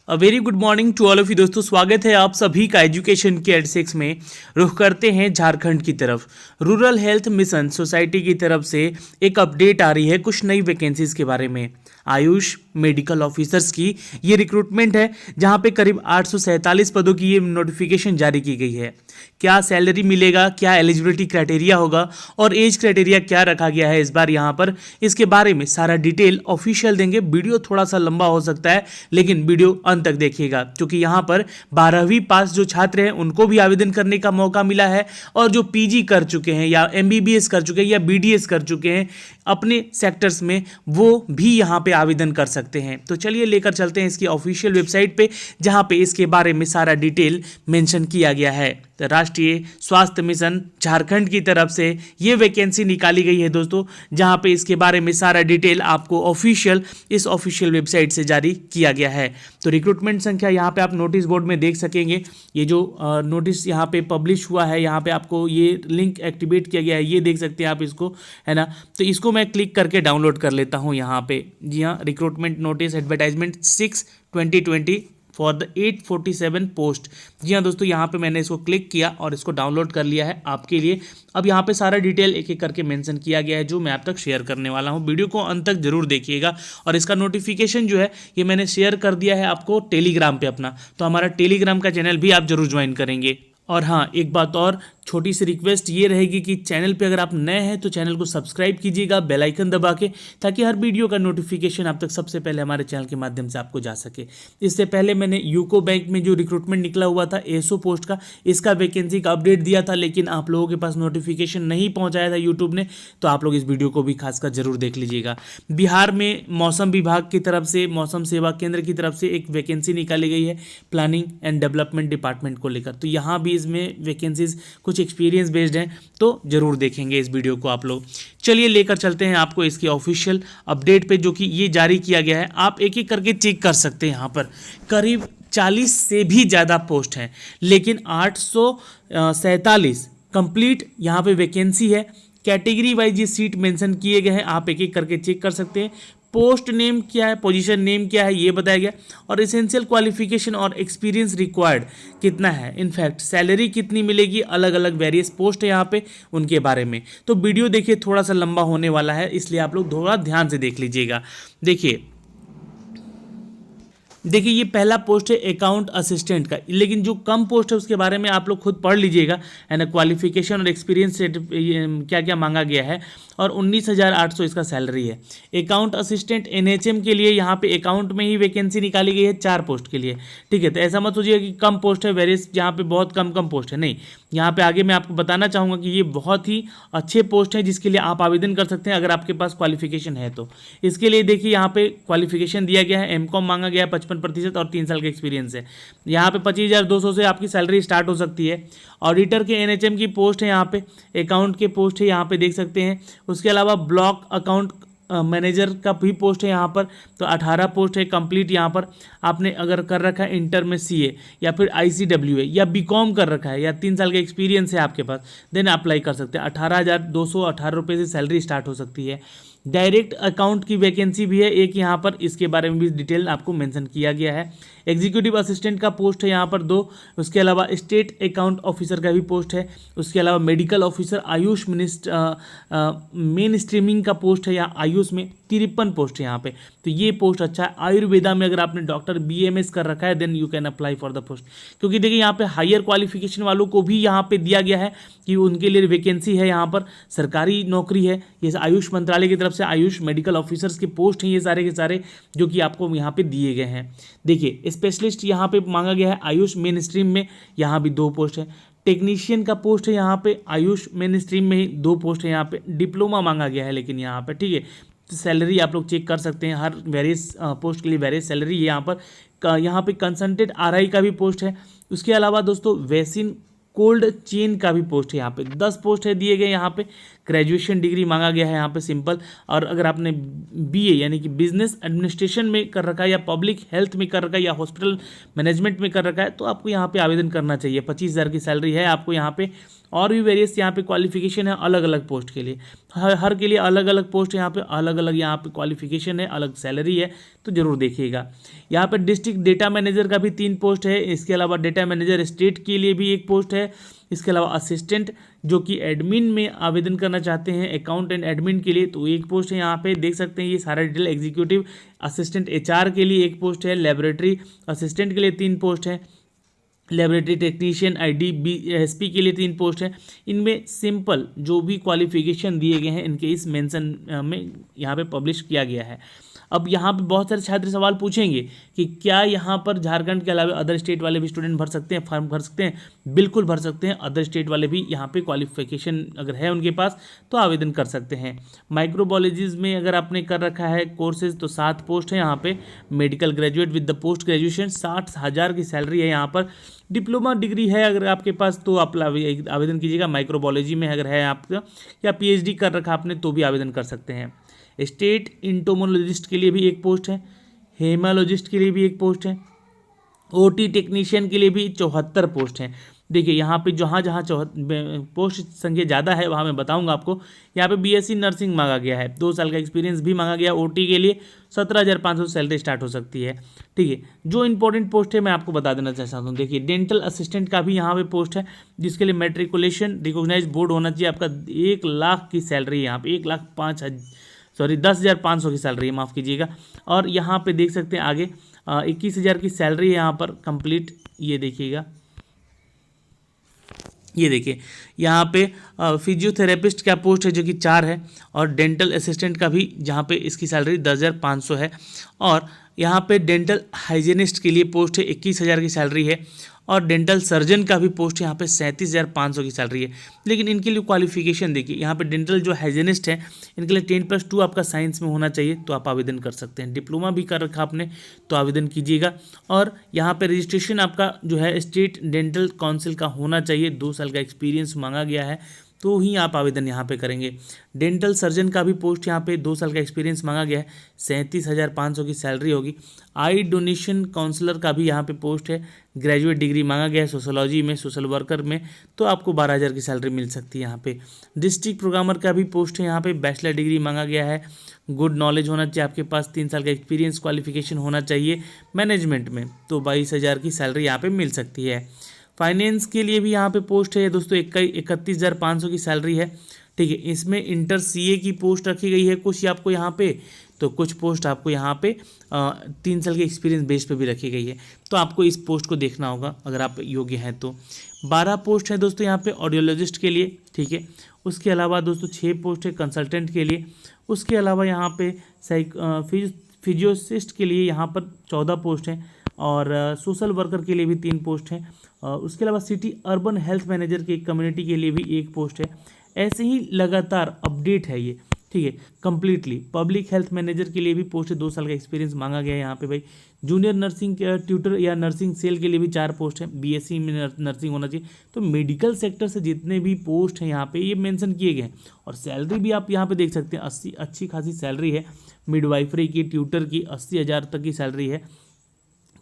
A very good morning to all of you दोस्तों, स्वागत है आप सभी का एजुकेशन के एड6 में। रुख करते हैं झारखंड की तरफ। रूरल हेल्थ मिशन सोसाइटी की तरफ से एक अपडेट आ रही है कुछ नई वैकेंसीज के बारे में। आयुष मेडिकल ऑफिसर्स की ये रिक्रूटमेंट है जहां पे करीब 847 पदों की ये नोटिफिकेशन जारी की गई है। क्या सैलरी मिलेगा, क्या एलिजिबिलिटी क्राइटेरिया होगा और एज क्राइटेरिया क्या रखा गया है इस बार यहाँ पर, इसके बारे में सारा डिटेल ऑफिशियल देंगे। वीडियो थोड़ा सा लंबा हो सकता है लेकिन वीडियो अंत तक देखिएगा, क्योंकि यहाँ पर 12वीं पास जो छात्र हैं उनको भी आवेदन करने का मौका मिला है और जो पीजी कर चुके हैं या एमबीबीएस कर चुके हैं या बीडीएस कर चुके हैं अपने सेक्टर्स में, वो भी यहाँ पे आवेदन कर सकते हैं। तो चलिए लेकर चलते हैं इसकी ऑफिशियल वेबसाइट पे, जहाँ पे इसके बारे में सारा डिटेल मेंशन किया गया है। तो राष्ट्रीय स्वास्थ्य मिशन झारखंड की तरफ से ये वैकेंसी निकाली गई है दोस्तों, जहाँ पे इसके बारे में सारा डिटेल आपको इस ऑफिशियल वेबसाइट से जारी किया गया है। तो रिक्रूटमेंट संख्या यहाँ पे आप नोटिस बोर्ड में देख सकेंगे। ये जो नोटिस यहाँ पे पब्लिश हुआ है, यहाँ पे आपको ये लिंक एक्टिवेट किया गया है, ये देख सकते हैं आप इसको, है ना। तो इसको मैं क्लिक करके डाउनलोड कर लेता हूँ यहाँ पे। जी हाँ, recruitment notice advertisement 6/2020 for the 847 post. जी हाँ दोस्तों, यहाँ पे मैंने इसको क्लिक किया और इसको डाउनलोड कर लिया है आपके लिए। अब यहाँ पे सारा डिटेल एक एक करके मेंशन किया गया है जो मैं आप तक शेयर करने वाला हूँ। वीडियो को अंत तक जरूर देखिएगा। और इसका नोटिफिकेशन जो है ये मैंने शेयर कर दिया है आपको टेलीग्राम पे अपना, तो हमारा टेलीग्राम का चैनल भी आप जरूर ज्वाइन करेंगे। और हाँ, एक बात और छोटी सी रिक्वेस्ट ये रहेगी कि चैनल पे अगर आप नए हैं तो चैनल को सब्सक्राइब कीजिएगा बेल आइकन दबा के, ताकि हर वीडियो का नोटिफिकेशन आप तक सबसे पहले हमारे चैनल के माध्यम से आपको जा सके। इससे पहले मैंने यूको बैंक में जो रिक्रूटमेंट निकला हुआ था एसओ पोस्ट का, इसका वैकेंसी का अपडेट दिया था, लेकिन आप लोगों के पास नोटिफिकेशन नहीं पहुँचाया था यूट्यूब ने, तो आप लोग इस वीडियो को भी खासकर जरूर देख लीजिएगा। बिहार में मौसम विभाग की तरफ से, मौसम सेवा केंद्र की तरफ से एक वैकेंसी निकाली गई है प्लानिंग एंड डेवलपमेंट डिपार्टमेंट को लेकर। तो यहाँ भी इसमें वैकेंसीज कुछ एक्सपीरियंस बेस्ड हैं, तो जरूर देखेंगे इस वीडियो को आप लोग। चलिए लेकर चलते हैं आपको इसकी ऑफिशियल अपडेट पे, जो कि ये जारी किया गया है। आप एक एक करके चेक कर सकते हैं। यहाँ पर करीब 40 से भी ज़्यादा पोस्ट हैं, लेकिन 847 कंप्लीट यहाँ पे वैकेंसी है। कैटेगरी वाइज ये सीट मेंशन किए गए हैं, आप एक एक करके चेक कर सकते हैं। पोस्ट नेम क्या है, पोजीशन नेम क्या है, ये बताया गया। और एसेंशियल क्वालिफिकेशन और एक्सपीरियंस रिक्वायर्ड कितना है, इनफैक्ट सैलरी कितनी मिलेगी, अलग अलग वेरियस पोस्ट है यहाँ पे, उनके बारे में। तो वीडियो देखिए थोड़ा सा लंबा होने वाला है, इसलिए आप लोग थोड़ा ध्यान से देख लीजिएगा। देखिए ये पहला पोस्ट है अकाउंट असिस्टेंट का, लेकिन जो कम पोस्ट है उसके बारे में आप लोग खुद पढ़ लीजिएगा, है ना। क्वालिफिकेशन और एक्सपीरियंस क्या क्या मांगा गया है, और 19,800 इसका सैलरी है। अकाउंट असिस्टेंट एनएचएम के लिए यहाँ पे अकाउंट में ही वैकेंसी निकाली गई है 4 पोस्ट के लिए, ठीक है। तो ऐसा मत सोचिएगा कि कम पोस्ट है, वेरियस यहाँ पे बहुत कम पोस्ट है, नहीं। यहाँ पे आगे मैं आपको बताना चाहूँगा कि ये बहुत ही अच्छे पोस्ट हैं जिसके लिए आप आवेदन कर सकते हैं अगर आपके पास क्वालिफिकेशन है तो। इसके लिए देखिए यहाँ पे क्वालिफिकेशन दिया गया है, एमकॉम मांगा गया है 55% और 3 साल का एक्सपीरियंस है। यहाँ पे 25,200 से आपकी सैलरी स्टार्ट हो सकती है। ऑडिटर के एनएचएम की पोस्ट है, यहाँ पे अकाउंट के पोस्ट है, यहाँ पे देख सकते हैं। उसके अलावा ब्लॉक अकाउंट मैनेजर का भी पोस्ट है यहाँ पर, तो 18 पोस्ट है कंप्लीट। यहाँ पर आपने अगर कर रखा है इंटर में सीए या फिर आईसीडब्ल्यूए या बीकॉम कर रखा है या 3 साल का एक्सपीरियंस है आपके पास, देन अप्लाई कर सकते हैं। 18,218 रुपये से सैलरी स्टार्ट हो सकती है। डायरेक्ट अकाउंट की वैकेंसी भी है एक यहाँ पर, इसके बारे में भी डिटेल आपको मेंशन किया गया है। एग्जीक्यूटिव असिस्टेंट का पोस्ट है यहाँ पर 2। उसके अलावा स्टेट अकाउंट ऑफिसर का भी पोस्ट है। उसके अलावा medical officer Ayush main streaming का पोस्ट है या आयुष में 53 पोस्ट है यहाँ पे। तो ये पोस्ट अच्छा है। आयुर्वेदा में अगर आपने डॉक्टर बीएमएस कर रखा है then you can apply for the post, क्योंकि देखिए यहाँ पे हायर क्वालिफिकेशन वालों को भी यहाँ पे दिया गया है कि उनके लिए वैकेंसी है। यहाँ पर सरकारी नौकरी है, ये आयुष मंत्रालय की तरफ से आयुष मेडिकल ऑफिसर्स के पोस्ट हैं ये सारे के सारे, जो कि आपको यहाँ पे दिए गए हैं। देखिए स्पेशलिस्ट यहाँ पे मांगा गया है आयुष मेन स्ट्रीम में, यहाँ भी 2 पोस्ट है। टेक्नीशियन का पोस्ट है यहाँ पे आयुष मेन स्ट्रीम में ही 2 पोस्ट है। यहाँ पे डिप्लोमा मांगा गया है लेकिन यहाँ पे, ठीक है। तो सैलरी आप लोग चेक कर सकते हैं, हर वेरियस पोस्ट के लिए वेरियस सैलरी है यहाँ पे कंसल्टेंट आरआई का भी पोस्ट है। उसके अलावा दोस्तों वैक्सीन कोल्ड चेन का भी पोस्ट है यहाँ पे, 10 पोस्ट है दिए गए यहाँ पे। ग्रेजुएशन डिग्री मांगा गया है यहाँ पे सिंपल। और अगर आपने बीए यानी कि बिजनेस एडमिनिस्ट्रेशन में कर रखा है या पब्लिक हेल्थ में कर रखा है या हॉस्पिटल मैनेजमेंट में कर रखा है तो आपको यहाँ पे आवेदन करना चाहिए। 25,000 की सैलरी है आपको यहाँ पे। और भी वेरियस यहाँ पे क्वालिफिकेशन है अलग अलग पोस्ट के लिए, हर के लिए अलग अलग पोस्ट है यहाँ पे, अलग अलग यहाँ पे क्वालिफिकेशन है, अलग सैलरी है, तो जरूर देखिएगा। यहाँ पे डिस्ट्रिक्ट डेटा मैनेजर का भी 3 पोस्ट है। इसके अलावा डेटा मैनेजर स्टेट के लिए भी 1 पोस्ट है। इसके अलावा असिस्टेंट जो कि एडमिन में आवेदन करना चाहते हैं, अकाउंट एंड एडमिन के लिए, तो 1 पोस्ट है यहाँ पे। देख सकते हैं ये सारा डिटेल। एग्जीक्यूटिव असिस्टेंट HR के लिए 1 पोस्ट है। लेबोरेटरी असिस्टेंट के लिए 3 पोस्ट है। लेबोरेटरी टेक्नीशियन IDBSP के लिए 3 पोस्ट है। इनमें सिंपल जो भी क्वालिफिकेशन दिए गए हैं इनके इस मेंशन में यहाँ पे पब्लिश किया गया है। अब यहाँ पे बहुत सारे छात्र सवाल पूछेंगे कि क्या यहाँ पर झारखंड के अलावा अदर स्टेट वाले भी स्टूडेंट भर सकते हैं, फॉर्म भर सकते हैं? बिल्कुल भर सकते हैं। अदर स्टेट वाले भी यहाँ पे क्वालिफिकेशन अगर है उनके पास तो आवेदन कर सकते हैं। माइक्रोबायोलॉजीज में अगर आपने कर रखा है कोर्सेज तो 7 पोस्ट है यहाँ पे। Medical graduate with the post graduation 60,000 की सैलरी है यहाँ पर। डिप्लोमा डिग्री है अगर आपके पास तो आप आवेदन कीजिएगा। माइक्रोबायोलॉजी में अगर है आपका या PhD कर रखा आपने तो भी आवेदन कर सकते हैं। स्टेट इंटोमोलॉजिस्ट के लिए भी 1 पोस्ट है। हेमालॉजिस्ट के लिए भी 1 पोस्ट है। OT टेक्नीशियन के लिए भी 74 पोस्ट हैं। देखिए यहाँ पे जहाँ जहाँ पोस्ट संख्या ज़्यादा है वहाँ मैं बताऊँगा आपको। यहाँ पे BSc नर्सिंग मांगा गया है, 2 साल का एक्सपीरियंस भी मांगा गया। OT के लिए 17,500 सैलरी स्टार्ट हो सकती है। ठीक है, जो इंपॉर्टेंट पोस्ट है मैं आपको बता देना चाहता हूँ। देखिए डेंटल असिस्टेंट का भी यहाँ पे पोस्ट है जिसके लिए मैट्रिकुलेशन रिकॉग्नाइज बोर्ड होना चाहिए। आपका 1 लाख की सैलरी है यहाँ पे, 10,500 की सैलरी है, माफ़ कीजिएगा। और यहाँ पे देख सकते हैं आगे 21,000 की सैलरी है यहाँ पर कंप्लीट। ये देखिएगा, ये देखिए यहाँ पे फिजियोथेरेपिस्ट का पोस्ट है जो कि 4 है। और डेंटल असिस्टेंट का भी जहाँ पे इसकी सैलरी 10,500 है। और यहाँ पे डेंटल हाइजीनिस्ट के लिए पोस्ट है, 21,000 की सैलरी है। और डेंटल सर्जन का भी पोस्ट यहाँ पे 37,500 की सैलरी है। लेकिन इनके लिए क्वालिफिकेशन देखिए, यहाँ पे डेंटल जो हाइजीनिस्ट है इनके लिए 10+2 आपका साइंस में होना चाहिए तो आप आवेदन कर सकते हैं। डिप्लोमा भी कर रखा आपने तो आवेदन कीजिएगा। और यहाँ पे रजिस्ट्रेशन आपका जो है स्टेट डेंटल काउंसिल का होना चाहिए, 2 साल का एक्सपीरियंस मांगा गया है तो ही आप आवेदन यहाँ पे करेंगे। डेंटल सर्जन का भी पोस्ट यहाँ पे 2 साल का एक्सपीरियंस मांगा गया है, 37,500 की सैलरी होगी। आई डोनेशन काउंसलर का भी यहाँ पे पोस्ट है, ग्रेजुएट डिग्री मांगा गया है सोशोलॉजी में, सोशल वर्कर में, तो आपको 12,000 की सैलरी मिल सकती है यहाँ पे। डिस्ट्रिक्ट प्रोग्रामर का भी पोस्ट है यहाँ पे, बैचलर डिग्री मांगा गया है। गुड नॉलेज होना चाहिए आपके पास, 3 साल का एक्सपीरियंस क्वालिफिकेशन होना चाहिए मैनेजमेंट में, तो 22,000 की सैलरी यहाँ पे मिल सकती है। फाइनेंस के लिए भी यहाँ पे पोस्ट है दोस्तों, 31,500 की सैलरी है। ठीक है, इसमें इंटर CA की पोस्ट रखी गई है कुछ आपको यहाँ पे, तो कुछ पोस्ट आपको यहाँ पे 3 साल के एक्सपीरियंस बेस पे भी रखी गई है, तो आपको इस पोस्ट को देखना होगा अगर आप योग्य हैं तो। 12 पोस्ट है दोस्तों यहाँ पे ऑडियोलॉजिस्ट के लिए। ठीक है, उसके अलावा दोस्तों 6 पोस्ट है कंसल्टेंट के लिए। उसके अलावा यहाँ पे फिजियोसिस्ट के लिए यहाँ पर 14 पोस्ट हैं। और सोशल वर्कर के लिए भी 3 पोस्ट हैं। उसके अलावा सिटी अर्बन हेल्थ मैनेजर के कम्युनिटी के लिए भी 1 पोस्ट है। ऐसे ही लगातार अपडेट है ये। ठीक है, कम्प्लीटली पब्लिक हेल्थ मैनेजर के लिए भी पोस्ट है, 2 साल का एक्सपीरियंस मांगा गया है यहाँ पे भाई। जूनियर नर्सिंग ट्यूटर या नर्सिंग सेल के लिए भी 4 पोस्ट है, BSc में नर्सिंग होना चाहिए। तो मेडिकल सेक्टर से जितने भी पोस्ट हैं यहाँ पे ये मेंशन किए गए हैं। और सैलरी भी आप यहाँ पे देख सकते हैं, 80 अच्छी खासी सैलरी है। मिडवाइफरी की, ट्यूटर की 80,000 तक की सैलरी है,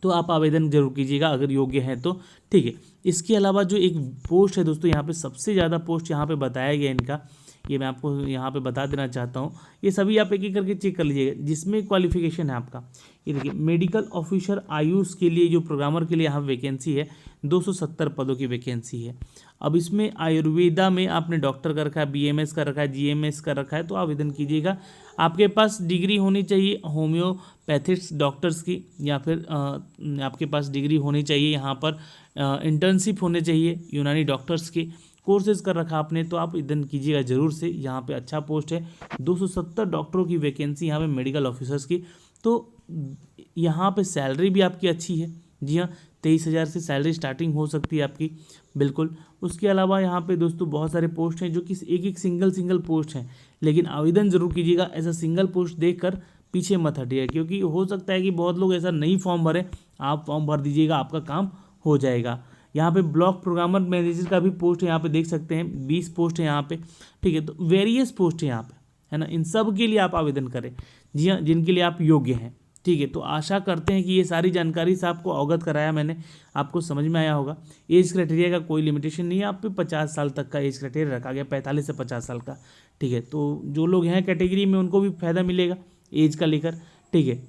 तो आप आवेदन जरूर कीजिएगा अगर योग्य हैं तो। ठीक है, इसके अलावा जो एक पोस्ट है दोस्तों यहाँ पे सबसे ज़्यादा पोस्ट यहाँ पे बताया गया इनका, ये मैं आपको यहाँ पे बता देना चाहता हूँ। ये सभी आप एक एक करके चेक कर लीजिएगा जिसमें क्वालिफिकेशन है आपका। ये देखिए मेडिकल ऑफिसर आयुष के लिए जो प्रोग्रामर के लिए यहाँ वैकेंसी है, 270 पदों की वैकेंसी है। अब इसमें आयुर्वेदा में आपने डॉक्टर कर रखा है, BMS कर रखा है, GMS कर रखा है तो आवेदन कीजिएगा। आपके पास डिग्री होनी चाहिए होम्योपैथिक्स डॉक्टर्स की, या फिर आपके पास डिग्री होनी चाहिए यहाँ पर इंटर्नशिप होने चाहिए यूनानी डॉक्टर्स के कोर्सेज कर रखा आपने, तो आप आवेदन कीजिएगा जरूर से। यहाँ पे अच्छा पोस्ट है, 270 डॉक्टरों की वैकेंसी यहाँ पे मेडिकल ऑफिसर्स की। तो यहाँ पे सैलरी भी आपकी अच्छी है, जी हाँ, 23,000 से सैलरी स्टार्टिंग हो सकती है आपकी, बिल्कुल। उसके अलावा यहाँ पे दोस्तों बहुत सारे पोस्ट हैं जो कि एक सिंगल पोस्ट हैं, लेकिन आवेदन जरूर कीजिएगा। ऐसा सिंगल पोस्ट देखकर पीछे मत हटिएगा, क्योंकि हो सकता है कि बहुत लोग ऐसा नहीं फॉर्म भरें, आप फॉर्म भर दीजिएगा, आपका काम हो जाएगा। यहाँ पे ब्लॉक प्रोग्रामर मैनेजर का भी पोस्ट यहाँ पे देख सकते हैं, 20 पोस्ट है यहाँ पे, ठीक है। तो वेरियस पोस्ट है यहाँ पे, है ना। इन सब के लिए आप आवेदन करें, जी हाँ, जिनके लिए आप योग्य हैं, ठीक है। तो आशा करते हैं कि ये सारी जानकारी से आपको अवगत कराया मैंने, आपको समझ में आया होगा। एज क्राइटेरिया का कोई लिमिटेशन नहीं है, आप पे 50 साल तक का एज क्राइटेरिया रखा गया, 45 से 50 साल का, ठीक है। तो जो लोग हैं कैटेगरी में उनको भी फायदा मिलेगा एज का लेकर, ठीक है।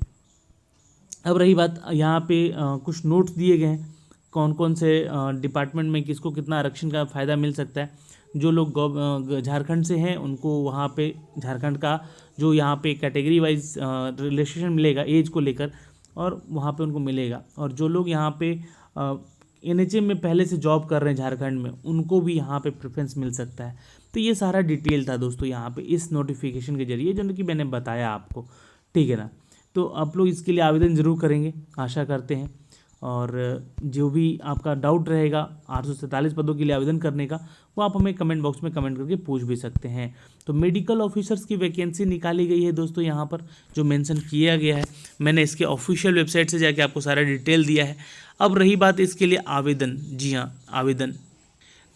अब रही बात, यहाँ पे कुछ नोट्स दिए गए हैं कौन कौन से डिपार्टमेंट में किसको कितना आरक्षण का फ़ायदा मिल सकता है। जो लोग झारखंड से हैं उनको वहाँ पे झारखंड का जो यहाँ पे कैटेगरी वाइज रिलेक्सेशन मिलेगा एज को लेकर, और वहाँ पे उनको मिलेगा। और जो लोग यहाँ पे NHM में पहले से जॉब कर रहे हैं झारखंड में, उनको भी यहाँ पे प्रेफरेंस मिल सकता है। तो ये सारा डिटेल था दोस्तों यहाँ पे इस नोटिफिकेशन के जरिए, जो कि मैंने बताया आपको, ठीक है ना। तो आप लोग इसके लिए आवेदन ज़रूर करेंगे, आशा करते हैं। और जो भी आपका डाउट रहेगा 847 पदों के लिए आवेदन करने का, वो आप हमें कमेंट बॉक्स में कमेंट करके पूछ भी सकते हैं। तो मेडिकल ऑफिसर्स की वैकेंसी निकाली गई है दोस्तों, यहाँ पर जो मेंशन किया गया है, मैंने इसके ऑफिशियल वेबसाइट से जाके आपको सारा डिटेल दिया है। अब रही बात इसके लिए आवेदन, जी हाँ आवेदन,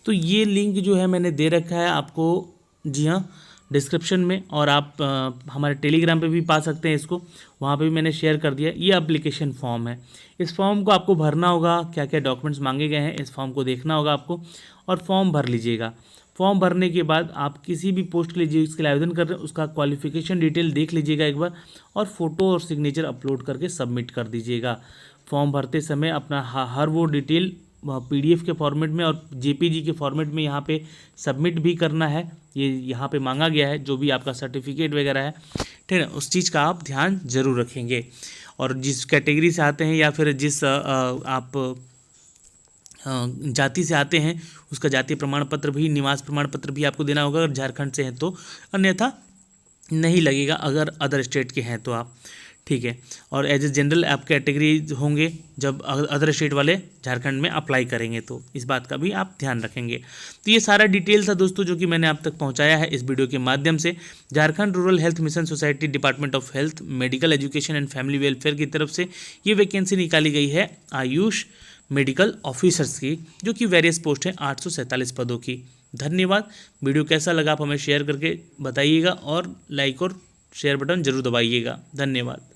तो ये लिंक जो है मैंने दे रखा है आपको, जी हाँ, डिस्क्रिप्शन में, और आप हमारे टेलीग्राम पे भी पा सकते हैं इसको, वहाँ पे भी मैंने शेयर कर दिया। ये एप्लीकेशन फॉर्म है, इस फॉर्म को आपको भरना होगा, क्या क्या डॉक्यूमेंट्स मांगे गए हैं इस फॉर्म को देखना होगा आपको, और फॉर्म भर लीजिएगा। फॉर्म भरने के बाद आप किसी भी पोस्ट के लिए जिसके लिए आवेदन कर रहे हैं उसका क्वालिफिकेशन डिटेल देख लीजिएगा एक बार, और फोटो और सिग्नेचर अपलोड करके सबमिट कर दीजिएगा। फॉर्म भरते समय अपना हर वो डिटेल PDF के फॉर्मेट में और JPG के फॉर्मेट में यहाँ पे सबमिट भी करना है। ये यहाँ पे मांगा गया है, जो भी आपका सर्टिफिकेट वगैरह है, ठीक है, उस चीज़ का आप ध्यान जरूर रखेंगे। और जिस कैटेगरी से आते हैं या फिर जिस आप जाति से आते हैं, उसका जातीय प्रमाण पत्र भी, निवास प्रमाण पत्र भी आपको देना होगा अगर झारखंड से हैं तो, अन्यथा नहीं लगेगा अगर अदर स्टेट के हैं तो आप, ठीक है। और एज ए जनरल आप कैटेगरी होंगे जब अदर स्टेट वाले झारखंड में अप्लाई करेंगे, तो इस बात का भी आप ध्यान रखेंगे। तो ये सारा डिटेल था दोस्तों जो कि मैंने आप तक पहुंचाया है इस वीडियो के माध्यम से। Jharkhand rural health mission society, department of health, medical education and family welfare की तरफ से ये वैकेंसी निकाली गई है आयुष मेडिकल ऑफिसर्स की, जो कि वेरियस पोस्ट हैं 847 पदों की। धन्यवाद। वीडियो कैसा लगा आप हमें शेयर करके बताइएगा, और लाइक और शेयर बटन जरूर दबाइएगा। धन्यवाद।